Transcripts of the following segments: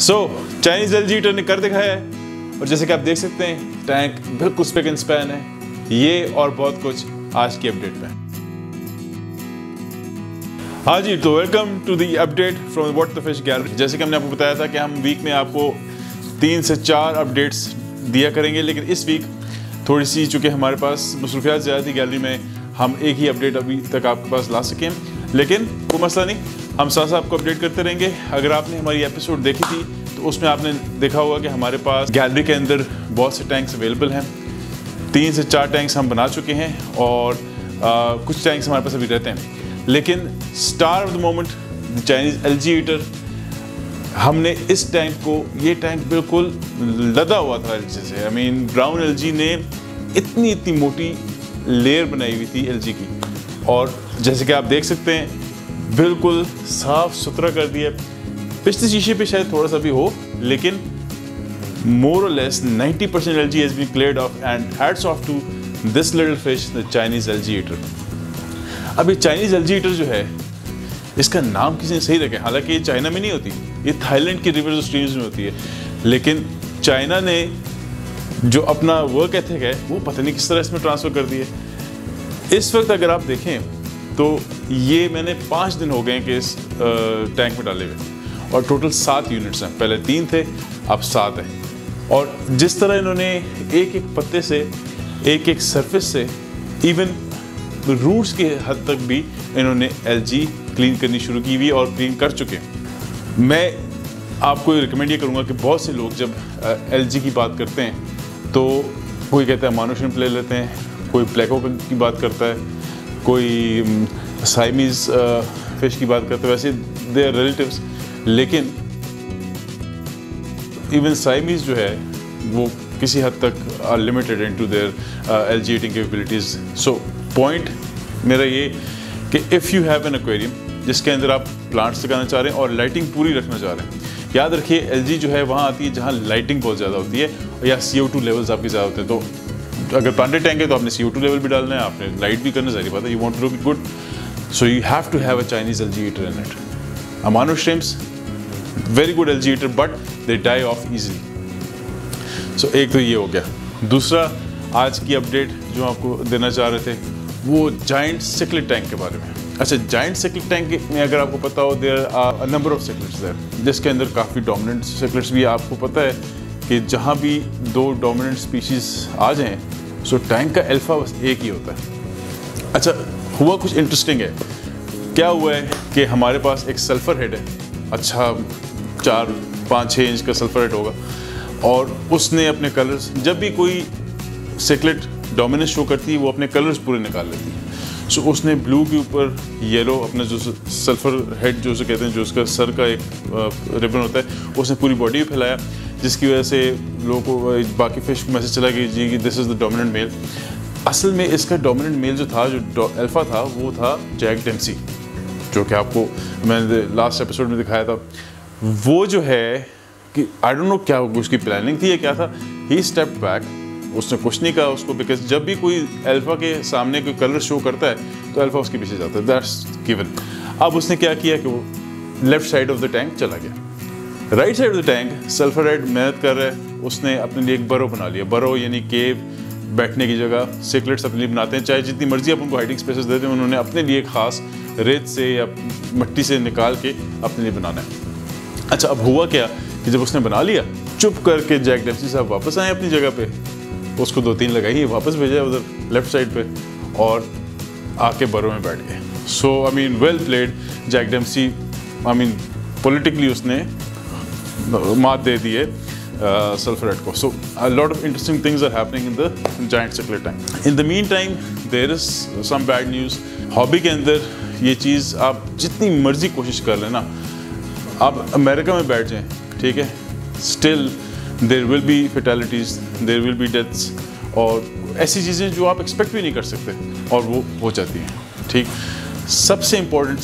Chinese LG heater ने कर दिखाया है और जैसे कि आप देख सकते हैं टैंक बिल्कुल स्पिक एंड स्पैन है। ये और बहुत कुछ आज की अपडेट में। हाँ जी, तो welcome to the update from what the fish gallery. जैसे कि हमने आपको बताया था कि हम वीक में आपको 3 से 4 अपडेट्स दिया करेंगे, लेकिन इस वीक थोड़ी सी चूँकि हमारे पास मसरूफियात ज़्यादा थी गैलरी में, हम एक ही अपडेट अभी तक आपके पास ला सकें, लेकिन कोई मसला नहीं, हम साथ साथ आपको अपडेट करते रहेंगे। अगर आपने हमारी एपिसोड देखी थी तो उसमें आपने देखा होगा कि हमारे पास गैलरी के अंदर बहुत से टैंक्स अवेलेबल हैं। 3 से 4 टैंक्स हम बना चुके हैं और कुछ टैंक्स हमारे पास अभी रहते हैं, लेकिन star of the moment the Chinese LG heater, हमने इस टैंक को, ये टैंक बिल्कुल लदा हुआ था एलजी से। आई मीन ब्राउन एलजी ने इतनी मोटी लेयर बनाई हुई थी एलजी की, और जैसे कि आप देख सकते हैं बिल्कुल साफ सुथरा कर दिया। पिछले शीशे पे शायद थोड़ा सा भी हो, लेकिन मोर और less 90% algae has been cleared off and hats off to this little fish the Chinese LG eater. अब ये चाइनीज एलजी हीटर जो है, इसका नाम किसी ने सही रखा है, हालांकि ये चाइना में नहीं होती, ये थाईलैंड की रिवर्स और स्ट्रीम्स में होती है, लेकिन चाइना ने जो अपना वर्क एथिक है वो पता नहीं किस तरह इसमें ट्रांसफ़र कर दिए। इस वक्त अगर आप देखें तो ये मैंने 5 दिन हो गए कि इस टैंक में डाले हुए, और टोटल 7 यूनिट्स हैं। पहले 3 थे, अब 7 हैं। और जिस तरह इन्होंने एक एक पत्ते से, एक एक सरफेस से, इवन रूट्स की हद तक भी इन्होंने एलजी क्लीन करनी शुरू की हुई और क्लीन कर चुके हैं। मैं आपको रिकमेंड ये करूँगा कि बहुत से लोग जब एलजी की बात करते हैं तो कोई कहता है मानो श्रिम्प ले लेते हैं, कोई प्लेको की बात करता है, कोई साइमीज फिश की बात करते हैं, वैसे दे आर रिलेटिव्स, लेकिन इवन साइमीज जो है वो किसी हद तक are limited into their algae eating capabilities. So point मेरा ये कि if you have an aquarium जिसके अंदर आप प्लांट्स लगाना चाह रहे हैं और लाइटिंग पूरी रखना चाह रहे हैं, याद रखिए एलजी जो है वहाँ आती है जहाँ लाइटिंग बहुत ज़्यादा होती है या CO2 लेवल्स आपके ज़्यादा होते हैं। तो अगर प्लांटेड टैंक है तो आपने CO2 लेवल भी डालना है, आपने लाइट भी करना, सारी बात है, you want to look good, so you have to have a Chinese LG heater in it. Amano shrimps very good LG heater but they die off easily. So एक तो ये हो गया। दूसरा, आज की अपडेट जो आपको देना चाह रहे थे वो जाइंट सिक्लेट टैंक के बारे में। अच्छा, जाइंट सिक्लेट टैंक में अगर आपको पता हो, there are a number of cichlids there, जिसके अंदर काफ़ी डोमिनेंट सिक्लेट्स भी। आपको पता है कि जहाँ भी 2 डोमिनेंट स्पीशीज़ आ जाएं, सो टैंक का अल्फा बस एक ही होता है। अच्छा, हुआ कुछ इंटरेस्टिंग है। क्या हुआ है कि हमारे पास एक सल्फ़र हेड है, अच्छा 4-5-6 इंच का सल्फ़र हेड होगा, और उसने अपने कलर्स, जब भी कोई सिक्लेट डोमिनेंस शो करती है वो अपने कलर्स पूरे निकाल लेती है। सो उसने ब्लू के ऊपर येलो, अपना जो सल्फ़र हेड जो उसे कहते हैं, जो उसका सर का एक रिबन होता है, उसने पूरी बॉडी में फैलाया, जिसकी वजह से लोगों को, बाकी फिश को मैसेज चला कि जी कि this is the dominant mail. असल में इसका डोमिनेंट मेल जो था, जो अल्फ़ा था, वो था जैक डेम्सी, जो कि आपको मैंने लास्ट एपिसोड में दिखाया था। वो जो है कि आई डोंट नो क्या उसकी प्लानिंग थी या क्या था, ही स्टेप्ड बैक, उसने कुछ नहीं कहा उसको, बिकॉज जब भी कोई अल्फ़ा के सामने कोई कलर शो करता है तो अल्फ़ा उसके पीछे जाता है, दैट्स गिवन। अब उसने क्या किया कि वो left side of the tank चला गया। Right side of the tank sulphur head मेहनत कर रहा है, उसने अपने लिए एक बरो बना लिया। बरो यानी केव, बैठने की जगह। सिक्लेट्स अपने लिए बनाते हैं, चाहे जितनी मर्जी आप उनको हाइडिंग स्पेसेस देते हैं, उन्होंने अपने लिए खास रेत से या मिट्टी से निकाल के अपने लिए बनाना है। अच्छा, अब हुआ क्या कि जब उसने बना लिया, चुप करके जैक डेम्सी साहब वापस आए अपनी जगह पे, उसको 2-3 लगाई, वापस भेजा उधर लेफ्ट साइड पे, और आके बरो में बैठ गए। So I mean well played Jack Dempsey. I mean politically उसने मात दे दी है सल्फर हेड को। So a lot of interesting things are happening in the giant cichlid tank. In the meantime there is some bad news. Hobby के अंदर ये चीज़ आप जितनी मर्जी कोशिश कर लेना, आप अमेरिका में बैठ जाएं, ठीक है, still there will be fatalities, there will be deaths, और ऐसी चीज़ें जो आप एक्सपेक्ट भी नहीं कर सकते, और वो हो जाती हैं, ठीक। सबसे इम्पॉर्टेंट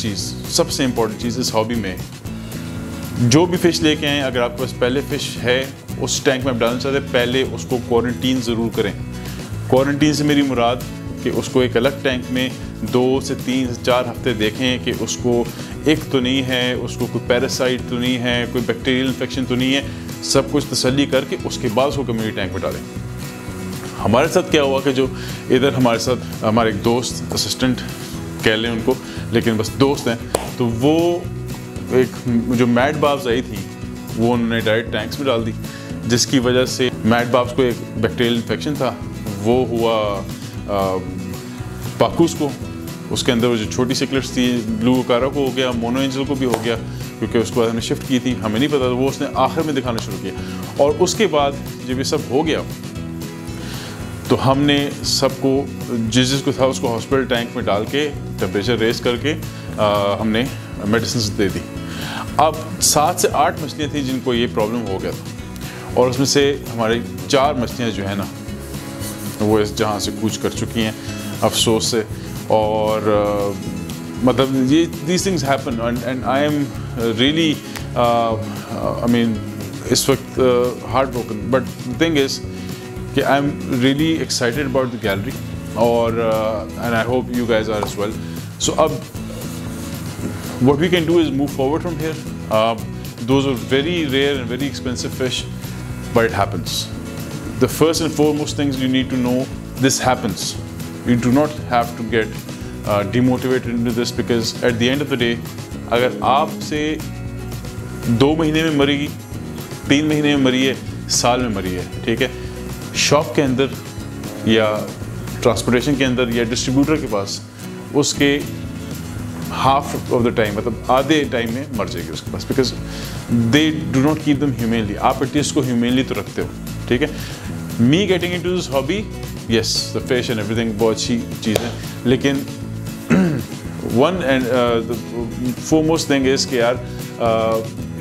चीज़ इस हॉबी में, जो भी फ़िश लेके आएँ, अगर आपके पास पहले फ़िश है उस टैंक में आप डालना चाहते हैं, पहले उसको क्वारंटीन ज़रूर करें। क्वारंटीन से मेरी मुराद कि उसको एक अलग टैंक में 2 से 3 से 4 हफ्ते देखें कि उसको एक तो नहीं है, उसको कोई पैरासाइट तो नहीं है, कोई बैक्टीरियल इन्फेक्शन तो नहीं है, सब कुछ तसल्ली करके उसके बाद उसको कम्युनिटी टैंक में डालें। हमारे साथ क्या हुआ कि जो इधर हमारे साथ हमारे एक दोस्त असिस्टेंट कह लें उनको, लेकिन बस दोस्त हैं, तो वो एक जो मैड बाब्स आई थी वो उन्होंने डायरेक्ट टैंक्स में डाल दी, जिसकी वजह से मैड बाब्स को एक बैक्टीरियल इन्फेक्शन था वो हुआ पाकूस को, उसके अंदर वो जो छोटी सिकलेट्स थी ब्लू कारा को हो गया, मोनो एंजल को भी हो गया, क्योंकि उसको हमने शिफ्ट की थी, हमें नहीं पता, वो उसने आखिर में दिखाना शुरू किया। और उसके बाद जब ये सब हो गया तो हमने सबको जिसको था उसको हॉस्पिटल टैंक में डाल के टेम्परेचर रेस करके हमने मेडिसिन दे दी। अब 7 से 8 मछलियाँ थी जिनको ये प्रॉब्लम हो गया था, और उसमें से हमारी 4 मछलियाँ जो है ना वो इस जहाँ से कूच कर चुकी हैं अफसोस से। और मतलब ये these things happen and I am really I mean इस वक्त heartbroken, but the thing is कि I am really excited about the gallery और and I hope you guys are as well. So अब what we can do is move forward from here. Those are very rare and very expensive fish, but it happens. The first and foremost things you need to know, this happens. You do not have to get demotivated into this, because at the end of the day अगर आपसे 2 महीने में मरेगी, 3 महीने में मरी है, साल में मरी है, ठीक है, शॉप के अंदर या ट्रांसपोर्टेशन के अंदर या डिस्ट्रीब्यूटर के पास उसके हाफ ऑफ द टाइम, मतलब आधे टाइम में मर जाएगी उसके पास, because they do not keep them humanely. आप एटलीस्ट को ह्यूमेनली तो रखते हो, ठीक है। Me getting into this hobby, yes the fish and everything बहुत अच्छी चीज़ है, लेकिन one and foremost thing is कि यार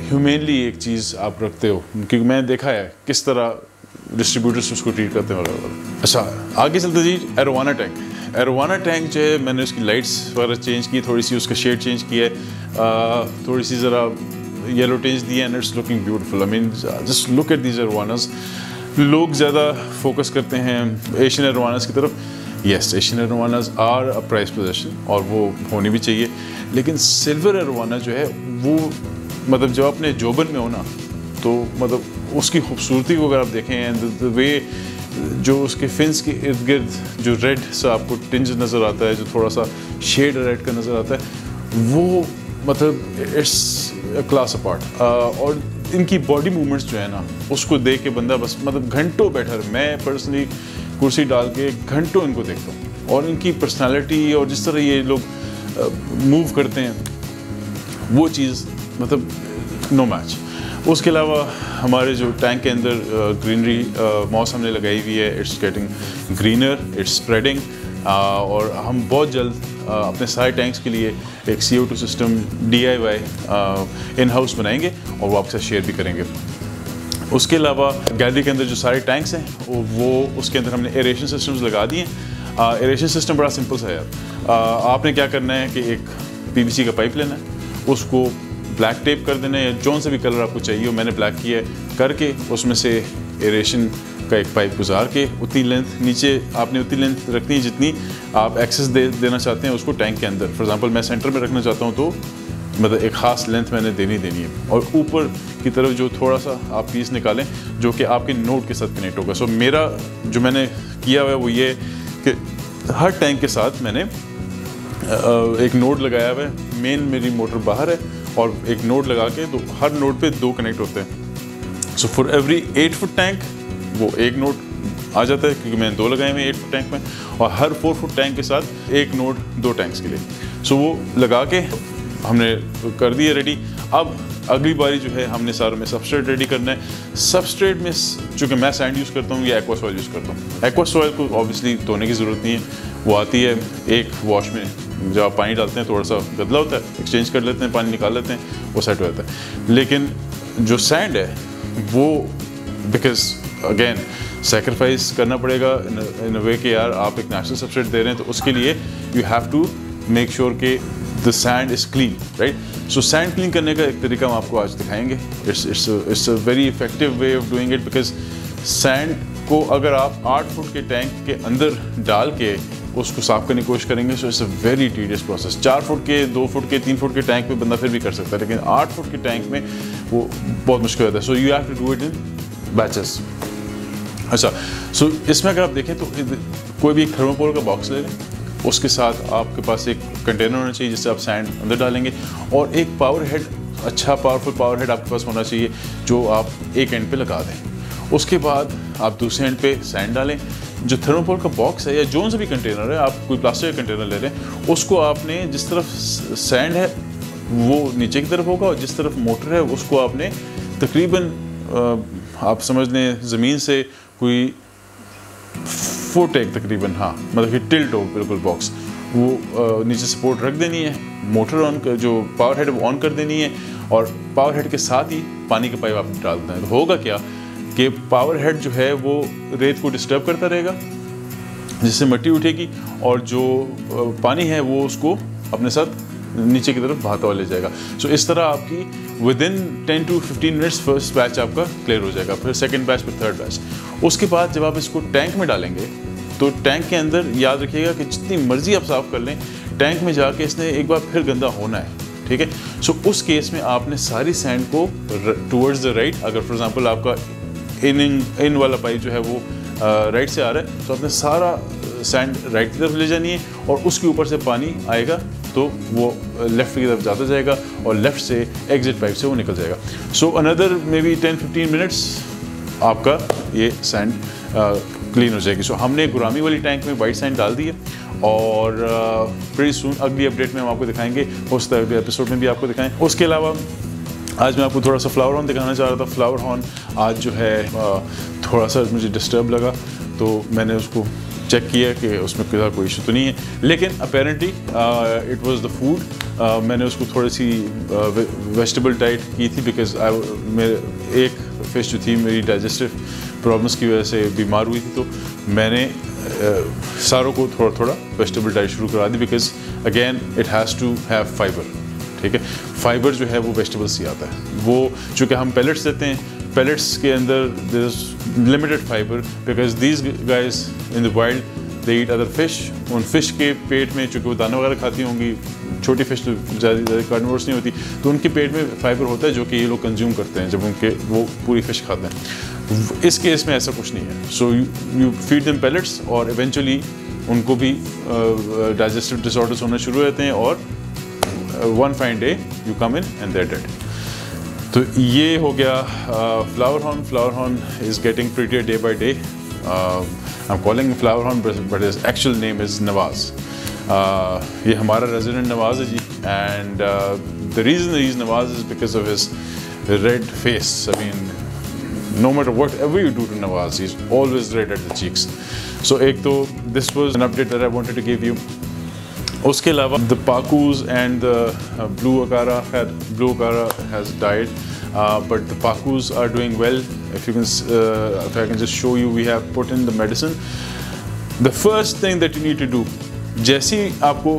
ह्यूमेनली एक चीज़ आप रखते हो, क्योंकि मैंने देखा है किस तरह डिस्ट्रीब्यूटर्स उसको ट्रीट करते हैं वगैरह। अच्छा आगे चलते जी, एरोवाना टैंक। एरोवाना टैंक जो है मैंने उसकी लाइट्स वगैरह चेंज की, थोड़ी सी उसका शेड चेंज किया है, थोड़ी सी ज़रा येलो टिंज दी and it's looking beautiful. I mean just look at these arowanas. लोग ज़्यादा फोकस करते हैं एशियन एरोवानास की तरफ। Yes, Asian arowanas are a prize possession और वो होनी भी चाहिए, लेकिन सिल्वर एरोवाना जो है वो मतलब जब अपने जोबन में हो ना, तो मतलब उसकी खूबसूरती को अगर आप देखें एंड द वे जो उसके फिन्स के इर्द गिर्द जो रेड सा आपको टिंज नज़र आता है, जो थोड़ा सा शेड रेड का नज़र आता है, वो मतलब इट्स क्लास अपार्ट। और इनकी बॉडी मूवमेंट्स जो है ना, उसको देख के बंदा बस मतलब घंटों बैठा रहे। मैं पर्सनली कुर्सी डाल के घंटों इनको देखता हूँ, और इनकी पर्सनालिटी और जिस तरह ये लोग मूव करते हैं वो चीज़ मतलब नो मैच। उसके अलावा हमारे जो टैंक के अंदर ग्रीनरी मॉस हमने लगाई हुई है, it's getting greener, it's spreading, और हम बहुत जल्द अपने सारे टैंक्स के लिए एक CO2 system DIY in house बनाएंगे और वो आपके साथ शेयर भी करेंगे। उसके अलावा गैलरी के अंदर जो सारे टैंक्स हैं वो उसके अंदर हमने एरेशन सिस्टम्स लगा दिए हैं। एरेशन सिस्टम बड़ा सिंपल सा है यार। आपने क्या करना है कि एक PVC का पाइप लेना है, उसको ब्लैक टेप कर देना है, या जौन से भी कलर आपको चाहिए हो, मैंने ब्लैक किया है, करके उसमें से एरेशन का एक पाइप गुजार के उतनी लेंथ नीचे आपने उतनी लेंथ रखनी है जितनी आप एक्सेस देना चाहते हैं उसको टैंक के अंदर। फॉर एग्जांपल मैं सेंटर में रखना चाहता हूँ तो मतलब एक ख़ास लेंथ मैंने देनी है, और ऊपर की तरफ जो थोड़ा सा आप पीस निकालें जो कि आपके नोड के साथ कनेक्ट होगा। सो मेरा जो मैंने किया हुआ है वो ये कि हर टैंक के साथ मैंने एक नोड लगाया हुआ है। मेन मेरी मोटर बाहर है और एक नोड लगा के तो हर नोड पे 2 कनेक्ट होते हैं। So for every 8 foot tank वो एक नोड आ जाता है, क्योंकि मैंने 2 लगाए हुए हैं 8 फुट टैंक में, और हर 4 फुट टैंक के साथ एक नोड 2 टैंक्स के लिए। सो वो लगा के हमने कर दिया रेडी। अब अगली बारी जो है हमने सारों में सबस्ट्रेट रेडी करना है। सबस्ट्रेट में चूँकि मैं सैंड यूज़ करता हूँ या एक्वा सॉइल यूज़ करता हूँ। एक्वा सॉइल को ऑब्वियसली धोने की ज़रूरत नहीं है, वो आती है एक वॉश में, जब आप पानी डालते हैं थोड़ा सा गदला होता है, एक्सचेंज कर लेते हैं, पानी निकाल लेते हैं, वो सेट हो जाता है। लेकिन जो सैंड है वो बिकॉज अगेन सेक्रीफाइस करना पड़ेगा इन अ वे कि यार आप एक नेचुरल सबस्ट्रेट दे रहे हैं, तो उसके लिए you have to make sure कि the sand is clean, right. So sand clean करने का एक तरीका हम आपको आज दिखाएंगे। It's a very effective way of doing it, because sand को अगर आप 8 फुट के टैंक के अंदर डाल के उसको साफ़ करने की कोशिश करेंगे। So it's a very tedious process. 4 foot के, 2 फुट के, 3 फुट के टैंक में बंदा फिर भी कर सकता है, लेकिन 8 फुट के टैंक में वो बहुत मुश्किल होता है। So you have to do it in batches. अच्छा, सो इसमें अगर आप देखें तो कोई भी एक थर्मोकोल का बॉक्स ले लें, उसके साथ आपके पास एक कंटेनर होना चाहिए जिससे आप सैंड अंदर डालेंगे, और एक पावर हेड, अच्छा पावरफुल पावर हेड आपके पास होना चाहिए जो आप एक एंड पे लगा दें। उसके बाद आप दूसरे एंड पे सैंड डालें। जो थर्मोकोल का बॉक्स है या जो सा भी कंटेनर है, आप कोई प्लास्टिक का कंटेनर ले लें, उसको आपने जिस तरफ सैंड है वो नीचे की तरफ होगा, और जिस तरफ मोटर है उसको आपने तकरीबन आप समझ लें ज़मीन से कोई फुट एक तकरीबन, हाँ मतलब कि टिल्ट हो बिल्कुल बॉक्स, वो नीचे सपोर्ट रख देनी है। मोटर ऑन कर, जो पावर हेड वो ऑन कर देनी है, और पावर हेड के साथ ही पानी का पाइप आप डाल दें। तो होगा क्या कि पावर हेड जो है वो रेत को डिस्टर्ब करता रहेगा, जिससे मिट्टी उठेगी, और जो पानी है वो उसको अपने साथ नीचे की तरफ बहाता हुआ ले जाएगा। सो इस तरह आपकी within 10 to 15 minutes first batch आपका क्लियर हो जाएगा, फिर सेकंड बैच, फिर थर्ड बैच। उसके बाद जब आप इसको टैंक में डालेंगे तो टैंक के अंदर याद रखिएगा कि जितनी मर्जी आप साफ़ कर लें, टैंक में जाके इसने एक बार फिर गंदा होना है, ठीक है। सो उस केस में आपने सारी सैंड को टूवर्ड्स द राइट, अगर फॉर एग्जांपल आपका इन वाला पाइप जो है वो राइट से आ रहा है, तो आपने सारा सैंड राइट की तरफ ले जानी है, और उसके ऊपर से पानी आएगा तो वो लेफ़्ट की तरफ जाता जाएगा, और लेफ़्ट से एग्जिट पाइप से वो निकल जाएगा। So another may be 10-15 minutes आपका ये सैंड क्लीन हो जाएगी। सो हमने गुरामी वाली टैंक में वाइट सैंड डाल दी है, और प्रीटी सून अगली अपडेट में हम आपको दिखाएंगे, हो सकता है अगले एपिसोड में भी आपको दिखाएं। उसके अलावा आज मैं आपको थोड़ा सा फ्लावर हॉर्न दिखाना चाह रहा था। फ्लावर हॉर्न आज जो है थोड़ा सा मुझे डिस्टर्ब लगा, तो मैंने उसको चेक किया कि उसमें कोई इशू तो नहीं है, लेकिन apparently it was the food. मैंने उसको थोड़ी सी वेजिटेबल डाइट की थी, बिकॉज मेरे एक फ़िश जो थी मेरी डाइजेस्टिव प्रॉब्लम्स की वजह से बीमार हुई थी, तो मैंने सारों को थोड़ा थोड़ा वेजिटेबल डाइट शुरू करा दी, because again it has to have fibre, ठीक है। फाइबर जो है वो वेजिटेबल्स से आता है। वो चूँकि हम पेलेट्स देते हैं, पेलेट्स के अंदर there is limited fibre, because these guys in the wild they eat other fish. उन फिश के पेट में, चूँकि वो दाना वगैरह खाती होंगी, छोटी फिश तो ज़्यादा कार्निवोरस नहीं होती, तो उनके पेट में फाइबर होता है जो कि ये लोग कंज्यूम करते हैं जब उनके वो पूरी फिश खाते हैं। इस केस में ऐसा कुछ नहीं है। So you feed them pellets, और इवेंचुअली उनको भी डाइजेस्टिव डिसऑर्डर्स होना शुरू होते हैं, और one fine day you come in and they're dead. तो ये हो गया flower horn. Flower horn is getting prettier day by day. I am calling flower horn but his actual name is Nawaz. ये हमारा रेजिडेंट नवाज़ है जी, and the reason he is Nawaz is because of his red face. I mean no matter whatever you do to Nawaz, he's always red at the cheeks. So एक तो this was an update that I wanted to give you. उसके अलावा the Pakus and the blue Akara, blue Akara has died, but the Pakus are doing well. If I can just show you, we have put in the medicine. The first thing that you need to do, जैसी आपको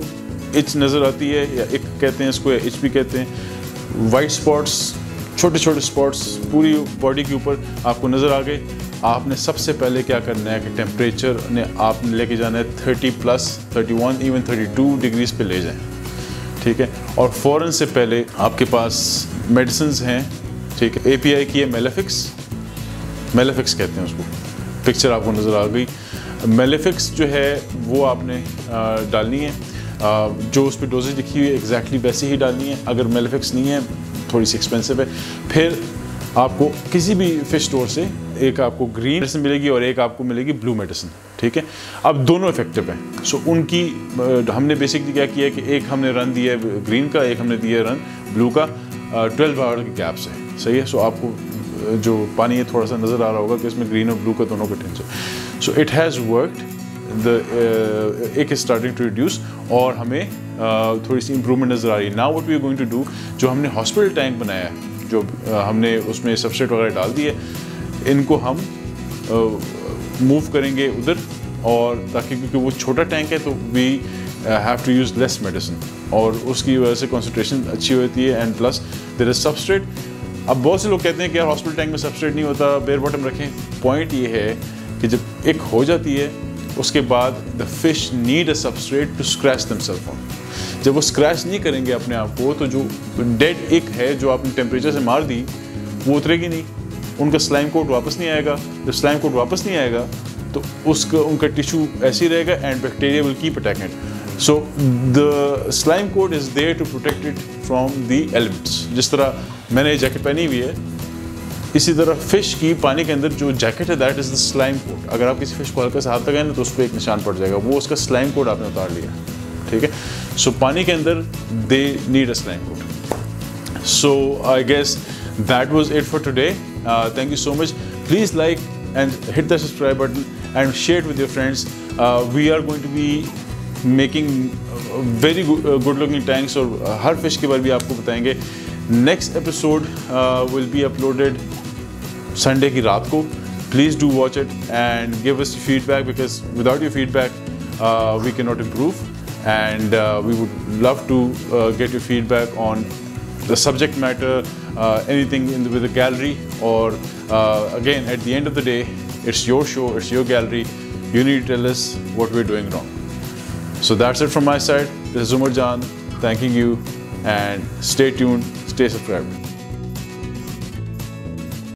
itch नज़र आती है, या इक कहते हैं इसको, या itch भी कहते हैं, white spots, छोटे छोटे स्पॉट्स पूरी बॉडी के ऊपर आपको नज़र आ गए, आपने सबसे पहले क्या करना है कि टेम्परेचर ने आपने लेके जाना है 30+, 31, इवन 32 डिग्रीज पे ले जाएं, ठीक है। और फ़ौरन से पहले आपके पास मेडिसिन्स हैं, ठीक है। API की है मेलेफिक्स कहते हैं उसको, पिक्चर आपको नज़र आ गई। मेलेफिक्स जो है वो आपने डालनी है, जो उस पर डोजेज लिखी हुई है एग्जैक्टली वैसे ही डालनी है। अगर मेलेफिक्स नहीं है, थोड़ी सी एक्सपेंसिव है। फिर आपको किसी भी फिश स्टोर से एक आपको ग्रीन मेडिसिन मिलेगी और एक आपको मिलेगी ब्लू मेडिसिन, ठीक है। अब दोनों इफेक्टिव हैं। सो उनकी हमने बेसिकली क्या किया कि एक हमने रन दिया है ग्रीन का, एक हमने दिया है रन ब्लू का, 12 आवर के गैप से, सही है। सो आपको जो पानी है थोड़ा सा नज़र आ रहा होगा कि इसमें ग्रीन और ब्लू का दोनों का tension. So it has worked, ich is starting to reduce, और हमें थोड़ी सी इंप्रूवमेंट नज़र आ रही है। Now what we are going to do, जो हमने हॉस्पिटल टैंक बनाया है, जो हमने उसमें सबस्ट्रेट वगैरह डाल दिए, इनको हम मूव करेंगे उधर, और ताकि क्योंकि वो छोटा टैंक है तो we have to use less medicine, और उसकी वजह से कॉन्सेंट्रेशन अच्छी होती है, and plus there is substrate. अब बहुत से लोग कहते हैं कि यार हॉस्पिटल टैंक में सबस्ट्रेट नहीं होता, बेयर बॉटम रखें। पॉइंट ये है कि जब एक हो जाती है उसके बाद the fish need a substrate to scratch themselves on. जब वो स्क्रैच नहीं करेंगे अपने आप को, तो जो डेड इक है जो आपने टेम्परेचर से मार दी वो उतरेगी नहीं, उनका स्लाइम कोट वापस नहीं आएगा। जब स्लाइम कोट वापस नहीं आएगा तो उसका उनका टिश्यू ऐसे ही रहेगा and bacteria will keep attacking it. So the slime coat is there to protect it from the elements. जिस तरह मैंने ये जैकेट पहनी हुई है, इसी तरह फिश की पानी के अंदर जो जैकेट है that is the slime coat. अगर आप किसी फिश को हल्का सा हाथ लगाएं ना तो उस पर एक निशान पड़ जाएगा, वो उसका स्लाइम कोट आपने उतार लिया, ठीक है। सो पानी के अंदर they need a slime coat. So I guess that was it for today. Thank you so much. Please like and hit the subscribe button and share with your friends. We are going to be making very good looking tanks, और हर fish के बारे में आपको बताएंगे। Next episode will be uploaded Sunday की रात को। Please do watch it and give us feedback, because without your feedback we can not improve, and we would love to get your feedback on the subject matter, anything with the gallery, or again at the end of the day it's your show, it's your gallery, you need to tell us what we're doing wrong. So that's it from my side. This is Umar Jan thanking you, and stay tuned, stay subscribed.